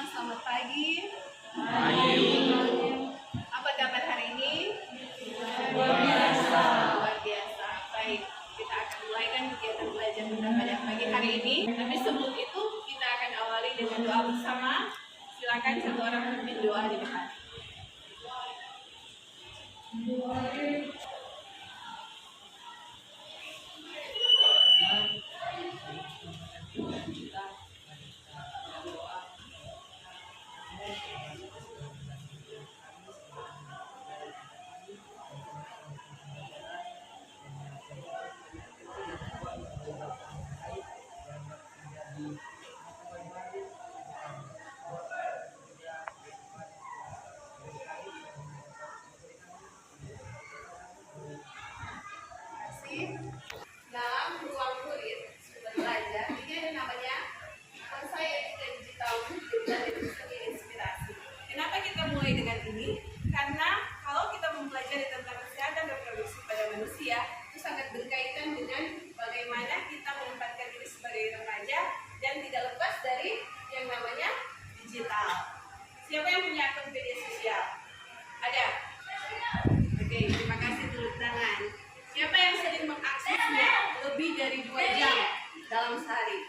selamat pagi. Pagi. Apa kabar hari ini? Luar biasa. Luar biasa. Baik, kita akan mulaikan kegiatan belajar kita pada pagi hari ini. Tapi sebelum itu kita akan awali dengan doa bersama. Silakan satu orang memimpin doa di depan. Dalam ruang kulit sumber belajar ini ada namanya bonsai etika digital dan seni inspirasi. Kenapa kita mulai dengan ini? Karena kalau kita mempelajari tentang kesehatan reproduksi pada manusia itu sangat berkaitan dengan bagaimana kita menempatkan diri sebagai remaja dan tidak lepas dari yang namanya digital. Siapa yang punya akun media sosial? Ada? Oke, terima kasih, tepuk tangan. Siapa yang sering mengaksesnya lebih dari 2 jam dalam sehari?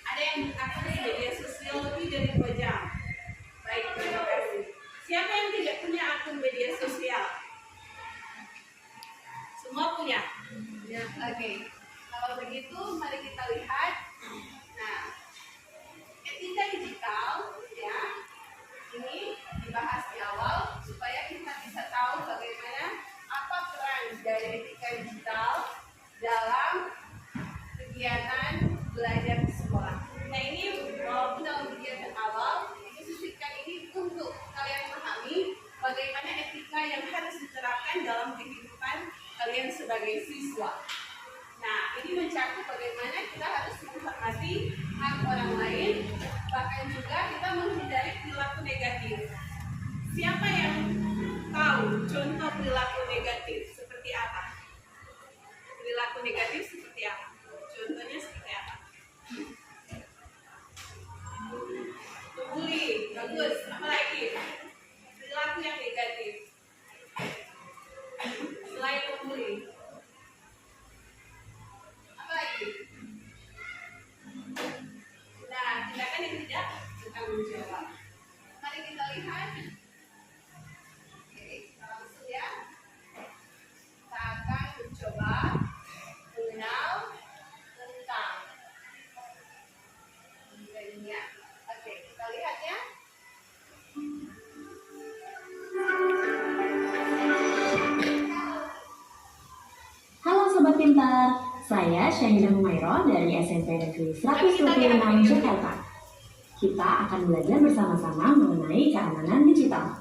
Ada yang mengakses media sosial lebih dari 2 jam? Baik, terima kasih. Siapa yang tidak punya akun media sosial? Semua punya? Ya, oke. Kalau begitu, mari kita lihat. Nah, etika digital, ya, ini dibahas di awal supaya kita bisa tahu bagaimana apa peran dari etika digital dalam kegiatan belajar di sekolah. Nah, ini walaupun dalam kegiatan awal disisipkan ini untuk kalian pahami bagaimana etika yang harus diterapkan dalam kehidupan kalian sebagai siswa. Nah, ini mencakup bagaimana kita harus menghormati hak orang lain, bahkan juga kita menghindari perilaku negatif. Siapa yang tahu contoh perilaku negatif seperti apa? Perilaku negatif seperti apa? Contohnya seperti apa? Membuli, bagus. Apa lagi? Perilaku yang negatif. Selain membuli. Apa lagi? Nah, tindakan yang tidak bertanggung jawab. Mari kita lihat. Langsung ya, kita akan mencoba mengenal tentang dunia. Oke, kita lihat ya. Halo Sobat Pintar, saya Syahida Humairo dari SMP Negeri 126 Jakarta. Kita akan belajar bersama-sama mengenai keamanan digital.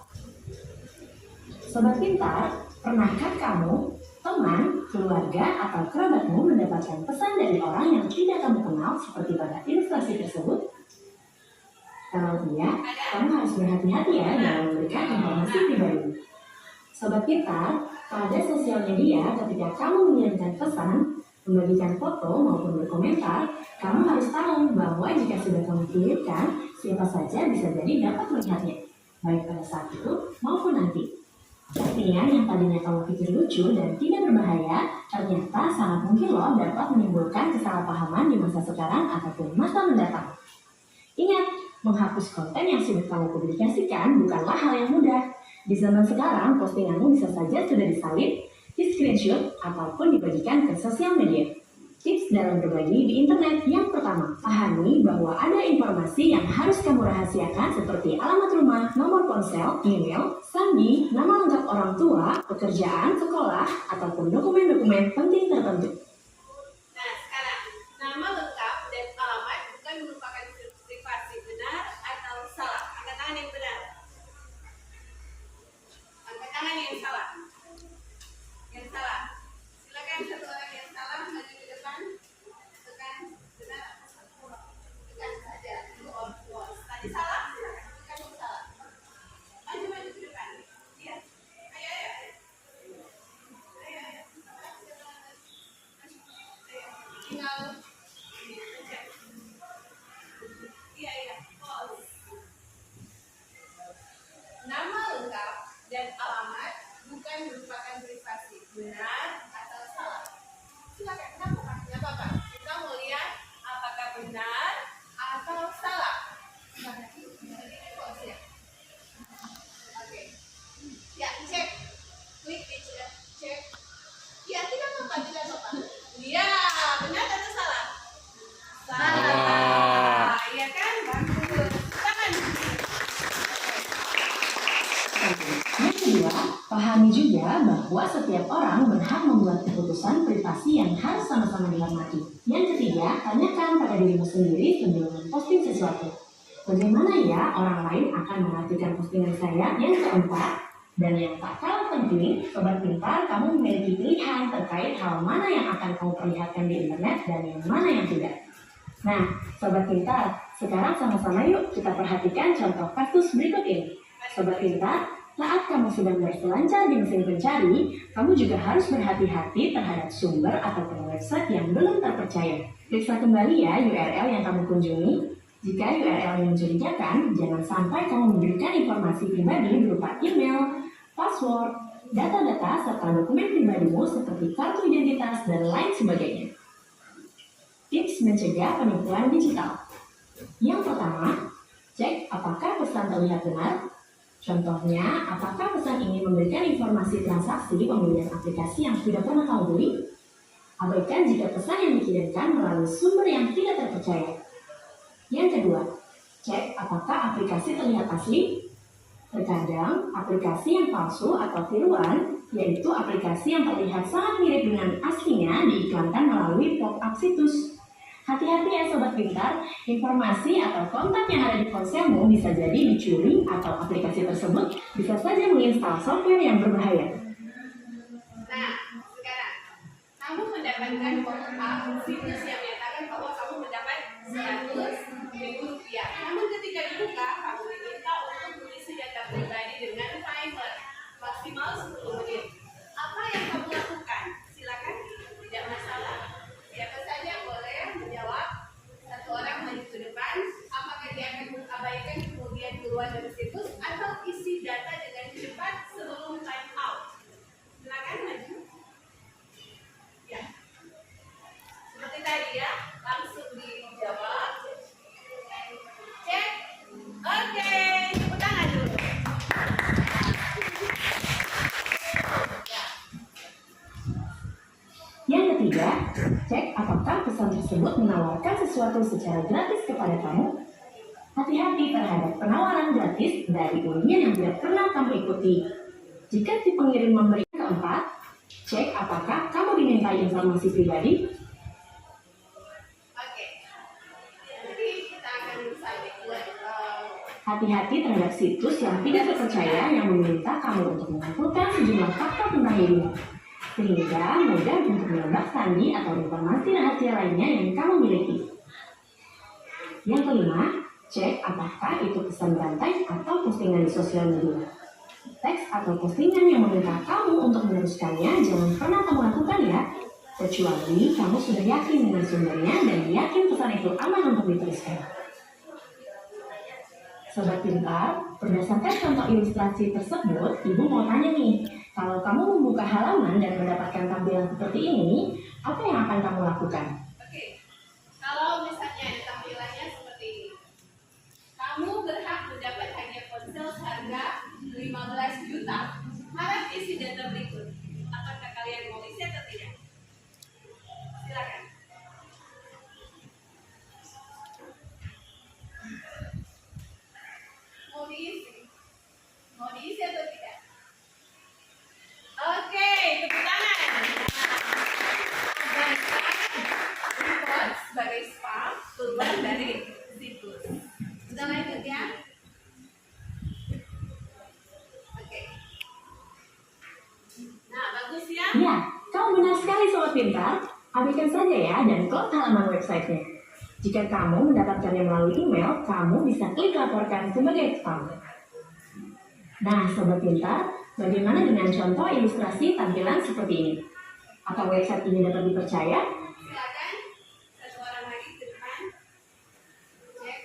Sobat Pintar, pernahkah kamu, teman, keluarga, atau kerabatmu mendapatkan pesan dari orang yang tidak kamu kenal seperti pada ilustrasi tersebut? Kalau iya, kamu harus berhati-hati ya dalam memberikan informasi pribadi. Sobat Pintar, pada sosial media ketika kamu mengirimkan pesan, membagikan foto maupun berkomentar, kamu harus tahu bahwa jika sudah kamu kirimkan, siapa saja bisa jadi dapat melihatnya, baik pada saat itu maupun nanti. Postingan yang tadinya kamu pikir lucu dan tidak berbahaya, ternyata sangat mungkin loh dapat menimbulkan kesalahpahaman di masa sekarang ataupun masa mendatang. Ingat, menghapus konten yang sudah kamu publikasikan bukanlah hal yang mudah. Di zaman sekarang, postinganmu bisa saja sudah disalin, di-screenshot, ataupun dibagikan ke sosial media. Tips dalam berbagi di internet. Yang pertama, pahami bahwa ada informasi yang harus kamu rahasiakan seperti alamat rumah, nomor ponsel, email, sandi, nama lengkap orang tua, pekerjaan, sekolah, ataupun dokumen-dokumen penting tertentu. Nah, sekarang nama lengkap dan alamat bukan merupakan privasi, benar atau salah? Angkat tangan yang benar. Angkat tangan yang salah. Yang salah. Silakan satu orang yang salah maju ke depan. Tekan benar atau salah. Tekan saja. Tadi salah, silakan. Tekan yang salah. Maju ke depan. Iya. Ayo. Ayo. pahami juga bahwa setiap orang berhak membuat keputusan privasi yang harus sama-sama dihormati. Yang ketiga, tanyakan pada dirimu sendiri sebelum memposting sesuatu. Bagaimana ya orang lain akan mengartikan postingan saya? Yang keempat, dan yang tak kalah penting, Sobat Pintar, kamu memiliki pilihan terkait hal mana yang akan kamu perlihatkan di internet dan yang mana yang tidak. Nah, Sobat Pintar, sekarang sama-sama yuk kita perhatikan contoh kasus berikut ini. Sobat Pintar, saat kamu sedang berselancar di mesin pencari, kamu juga harus berhati-hati terhadap sumber ataupun website yang belum terpercaya. Periksa kembali ya URL yang kamu kunjungi. Jika URL yang mencurigakan, jangan sampai kamu memberikan informasi pribadi berupa email, password, data-data, serta dokumen pribadimu seperti kartu identitas dan lain sebagainya. Tips mencegah penipuan digital. Yang pertama, cek apakah pesan terlihat benar. Contohnya, apakah pesan ini memberikan informasi transaksi pembelian aplikasi yang sudah pernah kamu beli? Abaikan jika pesan yang dikirimkan melalui sumber yang tidak terpercaya. Yang kedua, cek apakah aplikasi terlihat asli. Terkadang, aplikasi yang palsu atau tiruan, yaitu aplikasi yang terlihat sangat mirip dengan aslinya, diiklankan melalui pop-up situs. Hati-hati ya Sobat Pintar, informasi atau kontak yang ada di ponselmu bisa jadi dicuri atau aplikasi tersebut bisa saja menginstal software yang berbahaya. Nah, sekarang kamu mendapatkan pop-up situs yang menyatakan bahwa kamu mendapat 100.000 rupiah. Namun ketika dibuka, kamu diminta untuk mengisi data pribadi dengan timer maksimal 10 menit. Apa yang kamu lakukan? Silakan, tidak masalah. Siapa saja boleh menjawab. Satu orang maju ke depan. Apakah dia akan mengabaikan kemudian keluar dari situs atau isi data dengan cepat sebelum time out? Silakan maju. Ya. Seperti tadi ya, langsung dijawab. Cek. Oke, tepuk tangan dulu. Ya. Yang ketiga, cek apakah pesan tersebut menawarkan sesuatu secara gratis kepada kamu. Hati-hati terhadap penawaran gratis dari undian yang tidak pernah kamu ikuti. Jika si pengirim memberi. Keempat, cek apakah kamu dimintai informasi pribadi. Oke. Jadi kita akan sampai buat Hati-hati terhadap situs yang tidak terpercaya yang meminta kamu untuk mengumpulkan sejumlah fakta tentang dirimu, sehingga mudah untuk menebak sandi atau informasi rahasia lainnya yang kamu miliki. Yang kelima, cek apakah itu pesan berantai atau postingan di sosial media. Teks atau postingan yang meminta kamu untuk meneruskannya jangan pernah kamu lakukan ya, kecuali kamu sudah yakin dengan sumbernya dan yakin pesan itu aman untuk diteruskan. Sobat Pintar, berdasarkan contoh ilustrasi tersebut, Ibu mau tanya nih, kalau kamu membuka halaman dan mendapatkan tampilan seperti ini, apa yang akan kamu lakukan? Oke. Kalau misalnya ada tampilannya seperti ini. Kamu berhak mendapat hadiah ponsel seharga 15 juta. Harap isi data berikut. Apakah kalian mau isi atau tidak? Silakan. Mau diisi? Mau diisi atau tidak? Oke, tepuk tangan. Report sebagai spam keluar dari situs. Sudah lanjut ya? Oke. Nah, bagus ya? Ya, kamu benar sekali Sobat Pintar. Abaikan saja ya dan close halaman websitenya. Jika kamu mendapatkannya melalui email, kamu bisa klik laporkan sebagai spam. Nah, Sobat Pintar, bagaimana dengan contoh ilustrasi tampilan seperti ini? Apakah website ini dapat dipercaya? Silakan. Satu orang lagi ke depan. Cek.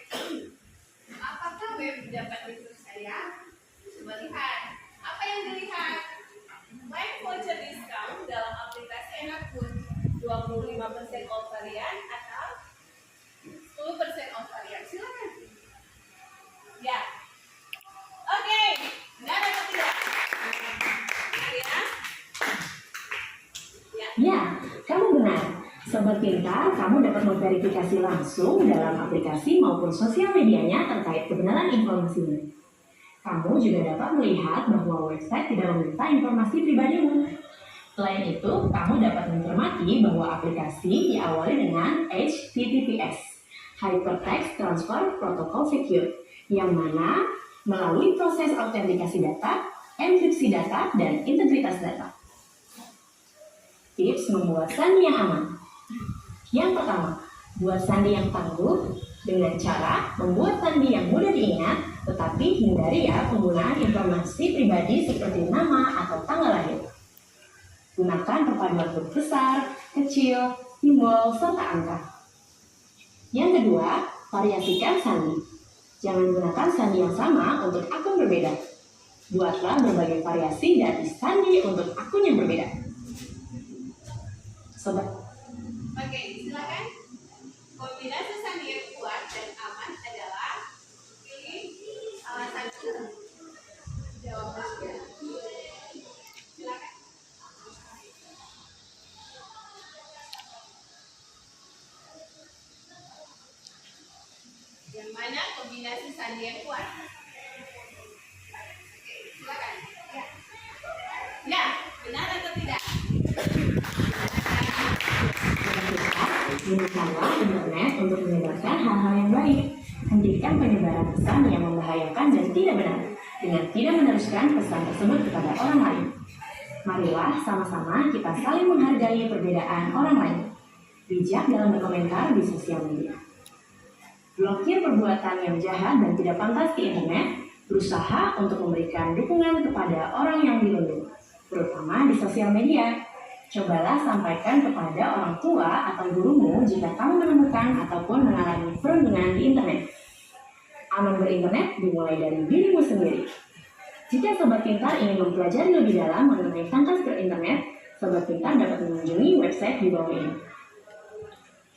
Apakah web dapat dipercaya? Coba lihat. Apa yang dilihat? Web voucher diskon dalam aplikasi Enakpun 25% off varian atau 10% off varian. Silakan. Ya. Oke. Benar atau tidak? Benar ya? Ya. Ya, kamu benar. Sobat Pintar, kamu dapat memverifikasi langsung dalam aplikasi maupun sosial medianya terkait kebenaran informasinya. Kamu juga dapat melihat bahwa website tidak meminta informasi pribadimu. Selain itu, kamu dapat mencermati bahwa aplikasi diawali dengan HTTPS, Hypertext Transfer Protocol Secure, yang mana melalui proses autentikasi data, enkripsi data, dan integritas data. Tips membuat sandi yang aman. Yang pertama, buat sandi yang tangguh dengan cara membuat sandi yang mudah diingat, tetapi hindari ya penggunaan informasi pribadi seperti nama atau tanggal lahir. Gunakan perpaduan huruf besar, kecil, simbol, serta angka. Yang kedua, variasikan sandi. Jangan gunakan sandi yang sama untuk akun berbeda. Buatlah berbagai variasi dari sandi untuk akun yang berbeda. Sobat. Oke, silakan. Kombinasi sandi yang kuat dan aman adalah pilih salah satu jawabannya. Silakan. Yang mana kombinasi sandi yang kuat? Oke, silakan. Ya. Ya, benar atau tidak? Gunakanlah internet untuk menyebarkan hal-hal yang baik. Hentikan penyebaran pesan yang membahayakan dan tidak benar, dengan tidak meneruskan pesan tersebut kepada orang lain. Marilah sama-sama kita saling menghargai perbedaan orang lain. Bijak dalam berkomentar di sosial media. Blokir perbuatan yang jahat dan tidak pantas di internet. Berusaha untuk memberikan dukungan kepada orang yang dirundung, terutama di sosial media. Cobalah sampaikan kepada orang tua atau gurumu jika kamu menemukan ataupun mengalami perundungan di internet. Aman berinternet dimulai dari dirimu sendiri. Jika Sobat Pintar ingin mempelajari lebih dalam mengenai tangkas berinternet, Sobat Pintar dapat mengunjungi website di bawah ini.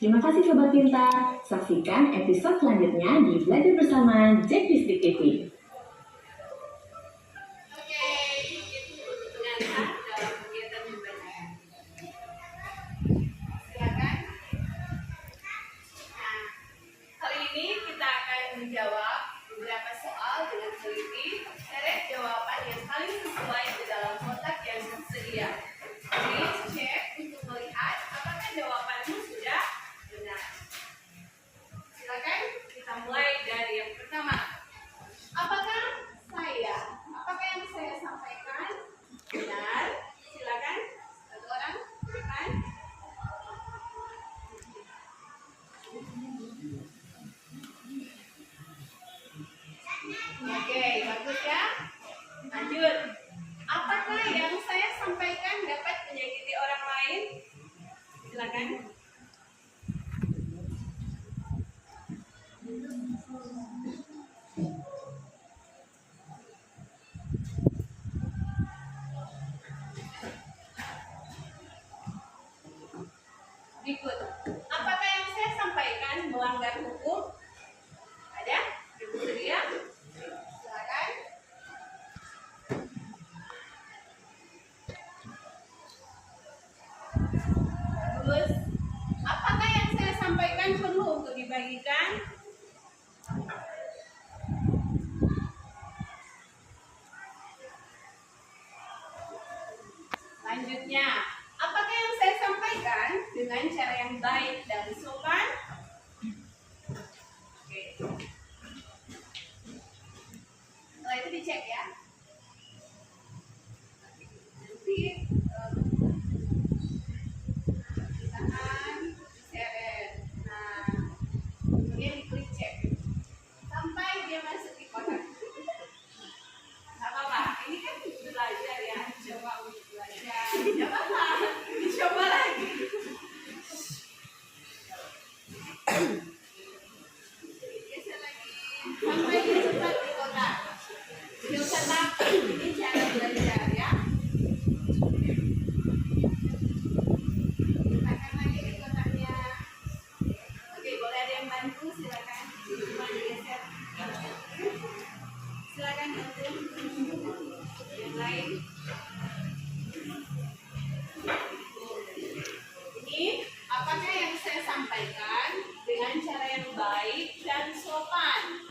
Terima kasih Sobat Pintar. Saksikan episode selanjutnya di Belajar Bersama Jackistik TV. Oke, itu dengan dalam kegiatan membaca. Silakan. Nah, kali ini kita akan menjawab beberapa soal dengan teliti. Seret jawaban yang paling sesuai di dalam kotak yang tersedia. Jadi, cek untuk melihat apakah jawabanmu sudah benar. Silakan kita mulai dari yang pertama. Apakah yang saya sampaikan benar? Silakan satu orang silakan. Oke, bagus ya. Lanjut. Apakah yang saya sampaikan dapat menyakiti orang lain? Silakan. Berikut. Apakah yang saya sampaikan melanggar hukum? Ada? Yang bersedia? Silakan. Terus, apakah yang saya sampaikan perlu untuk dibagikan? Selanjutnya, apakah yang saya sampaikan dengan cara yang baik dan sopan? Oke. Setelah itu dicek ya. Nanti ditahan, diseret. Nah, kemudian diklik cek sampai dia masuk di kotak. Gak apa-apa, ini kan belajar ya, coba untuk belajar. Gak apa-apa, dicoba lagi. Geser lagi sampai dia cepat di kotak. Tidak usah takut, ini cara belajar ya. Letakkan lagi di kotaknya. Oke, boleh ada yang bantu, silakan. Cuma digeser. Silakan bantu. Yang lain. Ini apakah yang saya sampaikan dengan cara yang baik dan sopan?